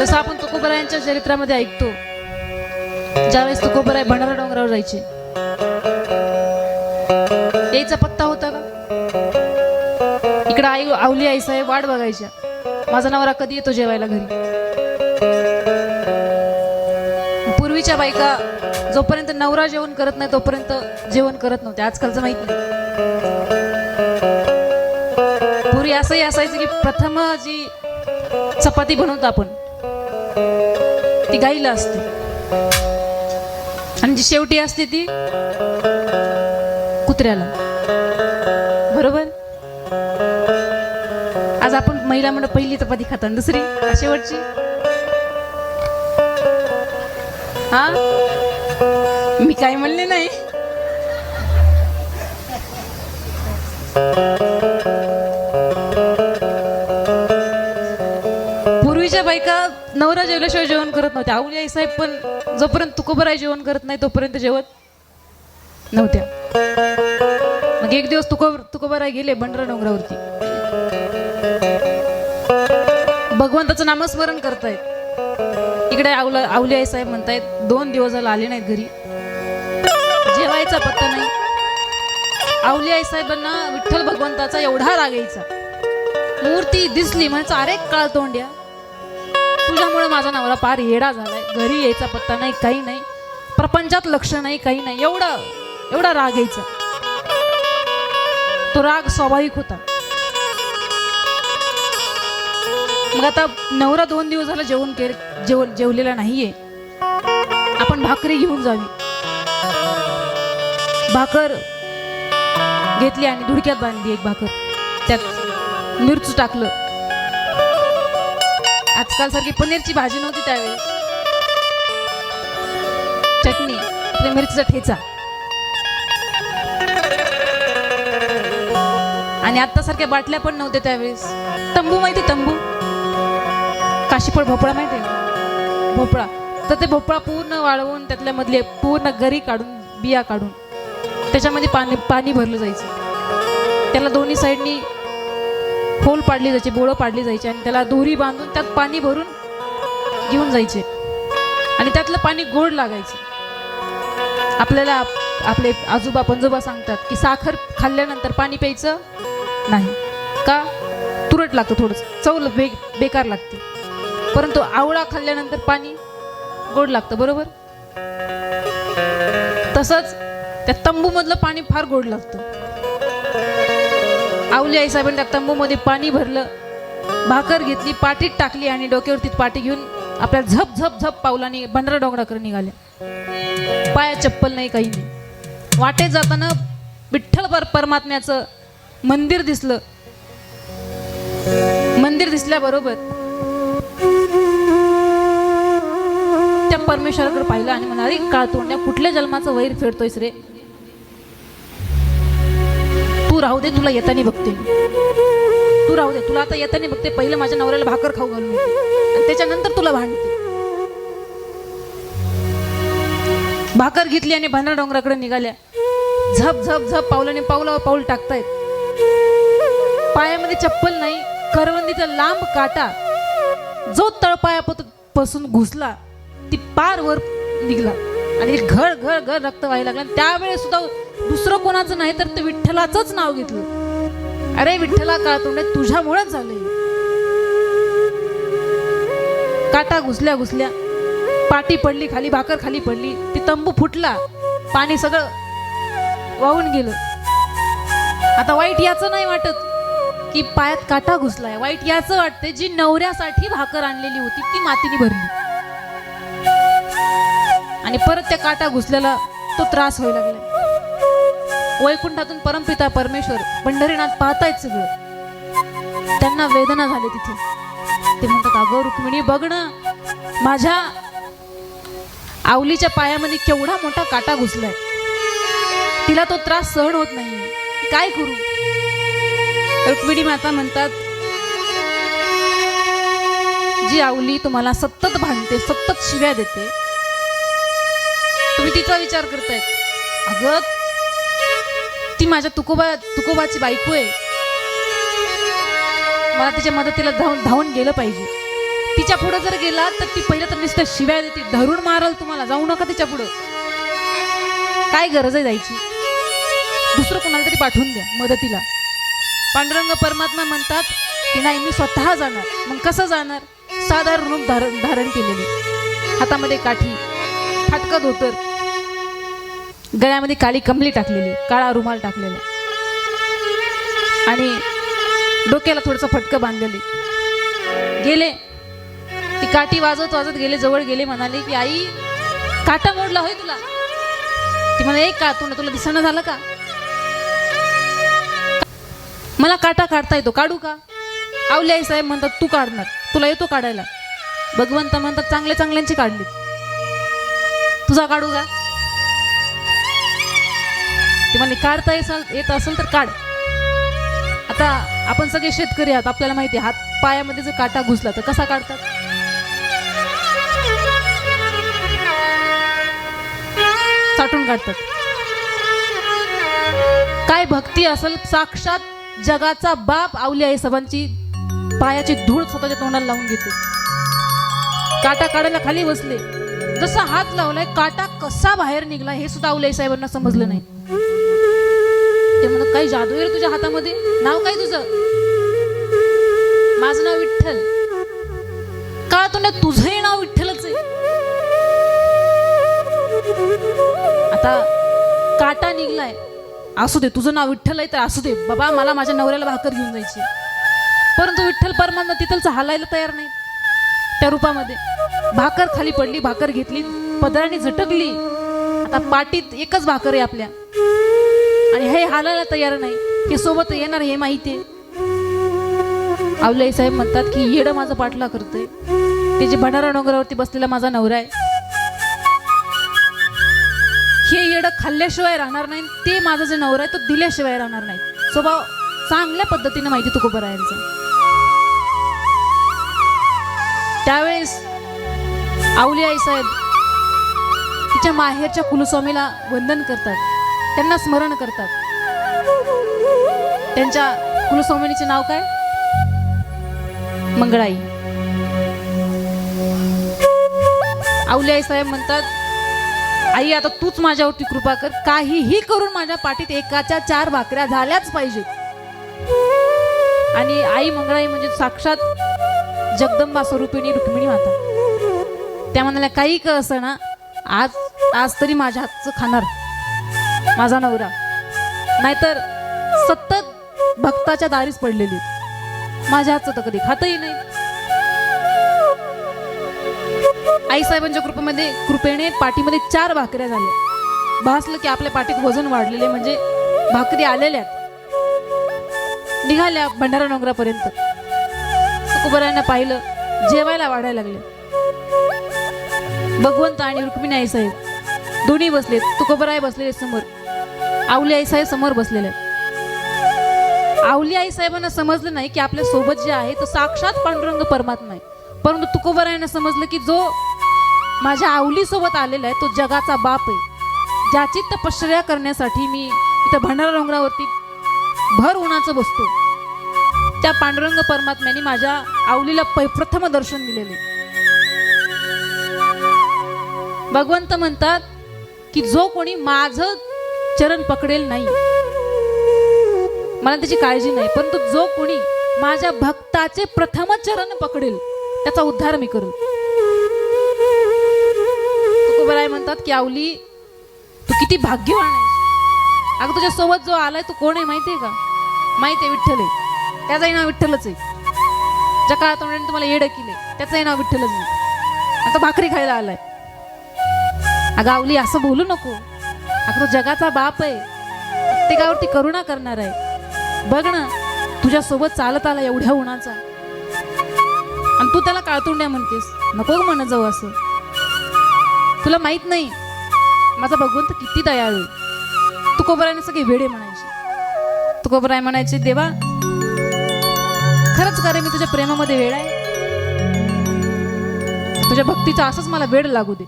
जसं आपण तुकोबरायांच्या चरित्रामध्ये ऐकतो, ज्यावेळेस तुकोबराय भंडारा डोंगरावर जायचे, यायचा पत्ता होता का? इकडे आई आवली आई साहेब वाट बघायच्या, माझा नवरा कधी येतो जेवायला घरी. पूर्वीच्या बायका जोपर्यंत नवरा जेवण करत नाही तोपर्यंत जेवण करत नव्हते. आजकालचं माहित नाही. पूर्वी असंही असायचं की प्रथम जी चपाती बनवतो आपण ती गाईला असते आणि जी शेवटी असते ती कुत्र्याला. बरोबर. आज आपण महिला म्हणून पहिली चपाती खातो आणि दुसरी शेवटची. हा, मी काय म्हणले नाही. पूर्वीच्या बायका नवरा जेवल्याशिवाय जेवण करत नव्हत्या. आवली आई साहेब पण जोपर्यंत तुकोबराय जेवण करत नाही तोपर्यंत जेवत नव्हत्या. मग एक दिवस तुकोबराय गेले भंडारा डोंगरावरती, भगवंताचं नामस्मरण करतायत. इकडे आवली आई साहेब म्हणतायत 2 दिवस झाले आले नाहीत घरी, जेवायचा पत्ता नाही. आवली आई साहेबांना विठ्ठल भगवंताचा एवढा राग यायचा. मूर्ती दिसली म्हणायचं, अरे काळ तोंड्या, तुझ्यामुळे माझा नवरा पार येडा झालाय, घरी यायचा पत्ता नाही, काही नाही, प्रपंचात लक्ष नाही, काही नाही. एवढा राग यायचा. तो राग स्वाभाविक होता. मग आता नवरा 2 दिवस झाला जेवलेला नाहीये, आपण भाकरी घेऊन जावी. भाकर घेतली आणि धुडक्यात बांधली एक भाकर, त्यात मिरचू टाकलं. आजकाल सारखी पनीरची भाजी नव्हती त्यावेळेस, चटणी, आपल्या मिरचीचा ठेचा. आणि आता सारख्या बाटल्या पण नव्हत्या त्यावेळेस. तंबू माहिती, तंबू, काशीफळ भोपळा माहिती आहे, भोपळा. तर ते भोपळा पूर्ण वाळवून त्यातल्या मधले पूर्ण गरी काढून, बिया काढून त्याच्यामध्ये पाणी भरलं जायचं. त्याला दोन्ही साईडनी होल पाडली जायची, बोळं पाडली जायची आणि त्याला दोरी बांधून त्यात पाणी भरून घेऊन जायचे. आणि त्यातलं पाणी गोड लागायचं. आपल्याला आपले आजोबा पंजोबा सांगतात की साखर खाल्ल्यानंतर पाणी प्यायचं नाही, का? तुरट लागतं, थोडंसं चव बेकार लागते. परंतु आवळा खाल्ल्यानंतर पाणी गोड लागतं. बरोबर. तसंच त्या तंबू मधलं पाणी फार गोड लागतं. आवली आई साहेबांनी त्या तंबूमध्ये पाणी भरलं, भाकर घेतली, पाठीत टाकली आणि डोक्यावरती पाठी घेऊन आपल्या झप झप झप पावलांनी भंडारा डोंगराकडे निघाल्या. पायात चप्पल नाही, काही नाही. वाटेत जाताना विठ्ठल परमात्म्याचं मंदिर दिसलं. मंदिर दिसल्याबरोबर त्या परमेश्वराकडे पाहिलं आणि म्हणाले, काळ तोंड्या, कुठल्या जन्माचं वैर फेडतोयस रे? तू राहू दे, तुला येतानी बघते. तू राहू दे, तुला आता येतानी बघते. पहिलं माझ्या नवऱ्याला भाकर खाऊ घालून आणि त्याच्यानंतर तुला भांडते. भाकर घेतली आणि भंडारा डोंगराकडे निघाल्या. झप झप झप पावलाने पाऊल टाकतायत. पायामध्ये चप्पल नाही, करवंदीचा लांब काटा जो तळपायापासून घुसला ती पार वर निघला आणि घड घड घड रक्त व्हायला लागला. त्यावेळेस सुद्धा दुसरं कोणाचं नाही तर ते विठ्ठलाचंच नाव घेतलं. अरे विठ्ठला, काळ तोंडे, तुझ्यामुळेच झालंय. काटा घुसल्या घुसल्या पाटी पडली खाली, भाकर खाली पडली, ती तंबू फुटला, पाणी सगळं वाहून गेलं. आता वाईट याचं नाही वाटत की पायात काटा घुसलाय, वाईट याचं वाटते जी नवऱ्यासाठी भाकर आणलेली होती ती मातीने भरली आणि परत त्या काटा घुसल्याला तो त्रास व्हायला लागला. वैकुंठातून परमपिता परमेश्वर पंढरीनाथ पाहतायत सगळं. त्यांना वेदना झाली तिथे. ते म्हणतात, अगं रुक्मिणी, बघ ना, माझ्या आवलीच्या पायामध्ये केवढा मोठा काटा घुसलाय, तिला तो त्रास सहन होत नाही, काय करू? रुक्मिणी माता म्हणतात, जी आवली तुम्हाला सतत भांडते, सतत शिव्या देते, तुम्ही तिचा विचार करतायत. अगं ती माझ्या तुकोबाची बायको आहे, मला तिच्या मदतीला धावून गेलं पाहिजे. तिच्या पुढे जर गेला तर ती पहिलं तर नुसतं शिव्या देते, धरून मारल तुम्हाला, जाऊ नका तिच्या पुढं. काय गरज आहे जायची, दुसरं कोणाला तरी पाठवून द्या मदतीला. पांडुरंग परमात्मा म्हणतात की नाही मी स्वतः जाणार. मग कसं जाणार? साधारण रूप धारण केलेले, हातामध्ये काठी, फाटकं धोतर, गळ्यामध्ये काळी कमली टाकलेली, काळा रुमाल टाकलेला आणि डोक्याला थोडंसं फटकं बांधलेले. गेले, ती काठी वाजवत वाजत गेले, जवळ गेले, म्हणाले की आई काटा मोडला होय तुला? ती म्हणाले एक का तुला दिसणं झालं का? मला काटा काढता येतो, काढू का? आवली आई साहेब म्हणतात तू काढणार, तुला येतो काढायला? भगवंत म्हणतात चांगले चांगल्यांची काढली, तुझा काढू का? ती म्हणे काढता येत असेल तर काढ. आता आपण सगळे शेतकरी आहात, आपल्याला माहिती आहे हात पायामध्ये जर काटा घुसला तर कसा काढतात? साठून काढतात. काय भक्ती असेल, साक्षात जगाचा बाप आवली आई साहेबांची पायाची धूळ स्वतःच्या तोंडाला लावून घेते. काटा काढायला खाली बसले, जसा हात लावलाय काटा कसा बाहेर निघला हे सुद्धा आवली आई साहेबांना समजलं नाही. ते म्हणत काही जादू आहे तुझ्या हातामध्ये? नाव काय तुझं? माझं नाव विठ्ठल. का तोंडात तुझंही नाव विठ्ठलच आहे? आता काटा निघलाय, असू दे, तुझं नाव विठ्ठल आहे तर असू दे बाबा, मला माझ्या नवऱ्याला भाकर घेऊन जायची. परंतु विठ्ठल परमात्मा तिथलचं हालायला तयार नाही. त्या रूपामध्ये भाकर खाली पडली, भाकर घेतली, पदराने झटकली. आता पाटीत एकच भाकर आहे आपल्या आणि हे हालायला तयार नाही, हे सोबत येणार हे माहिती आहे. आवली आई साहेब म्हणतात की येडं माझं पाठला करतोय, ते जे भंडारा डोंगरावरती बसलेला माझा नवरा आहे, हे येडं खाल्ल्याशिवाय राहणार नाही, ते माझा जे नवरा आहे तो दिल्याशिवाय राहणार नाही. स्वभाव चांगल्या पद्धतीने माहिती तुकोबरायांचा. त्यावेळेस आवली आई साहेब तिच्या माहेरच्या कुलस्वामीला वंदन करतात, त्यांना स्मरण करतात. त्यांच्या कुलस्वामिनीचे नाव काय? मंगळाई. आवली आई साहेब म्हणतात आई आता तूच माझ्यावरती कृपा कर, काहीही करून माझ्या पाठीत एकाच्या 4 भाकऱ्या झाल्याच पाहिजेत. आणि आई मंगळाई म्हणजे साक्षात जगदंबा स्वरूपिणी रुक्मिणी माता. त्या म्हणाल्या काही का असं ना, आज तरी माझ्या हातचं खाणार माझा नवरा, नाहीतर सतत भक्ताच्या दारीच पडलेली, माझ्या हातचं तर कधी खातही नाही. आई साहेबांच्या कृपेने पाठीमध्ये 4 भाकऱ्या झाल्या. भासलं की आपल्या पाठीत वजन वाढलेले, म्हणजे भाकरी आलेल्या निघाल्या भंडारा डोंगरापर्यंत. तुकोबरायांना पाहिलं, जेवायला वाढायला लागले. भगवंत आणि रुक्मिणी आई साहेब दोन्ही बसले, तुकोबराय बसलेले समोर, आवली आई साहेब समोर बसलेले. आवली आई साहेबांना समजलं नाही की आपल्या सोबत जे आहे तो साक्षात पांडुरंग परमात्मा आहे. परंतु तुकोबरायांना समजलं की जो माझ्या आवली सोबत आलेला आहे तो जगाचा बाप आहे, ज्याची तपश्चर्या करण्यासाठी मी इथं भंडारा डोंगरावरती भर उन्हाचं बसतो. त्या पांडुरंग परमात्म्याने माझ्या आवलीला प्रथम दर्शन दिलेले. भगवंत म्हणतात की जो कोणी माझं चरण पकडेल नाही, मला त्याची काळजी नाही, परंतु जो कोणी माझ्या भक्ताचे प्रथम चरण पकडेल त्याचा उद्धार मी करू. तुकोबराय म्हणतात की आवली तू किती भाग्यवान आहे. अगं तुझ्या सोबत जो आलाय तो कोण आहे माहितीये का? माहिती आहे, विठ्ठल आहे. त्याचंही नाव विठ्ठलच आहे. ज्या काळात तुम्हाला येडं केले त्याचंही नाव विठ्ठलच आहे. आता भाकरी खायला आलाय. अगं आवली असं बोलू नको, अगं तो जगाचा बाप आहे, प्रत्येकावरती करुणा करणार आहे. बघ ना तुझ्या सोबत चालत आला एवढ्या उन्हाचा आणि तू त्याला काळतुंड्या म्हणतेस. नको म्हणत जाऊ असं, तुला माहित नाही माझा भगवंत किती दयाळू. तुकोबरायने सगळे वेडे म्हणायचे. तुकोबराय म्हणायचे देवा खरंच का रे, मी तुझ्या प्रेमामध्ये वेड आहे, तुझ्या भक्तीचा असंच मला वेड लागू दे.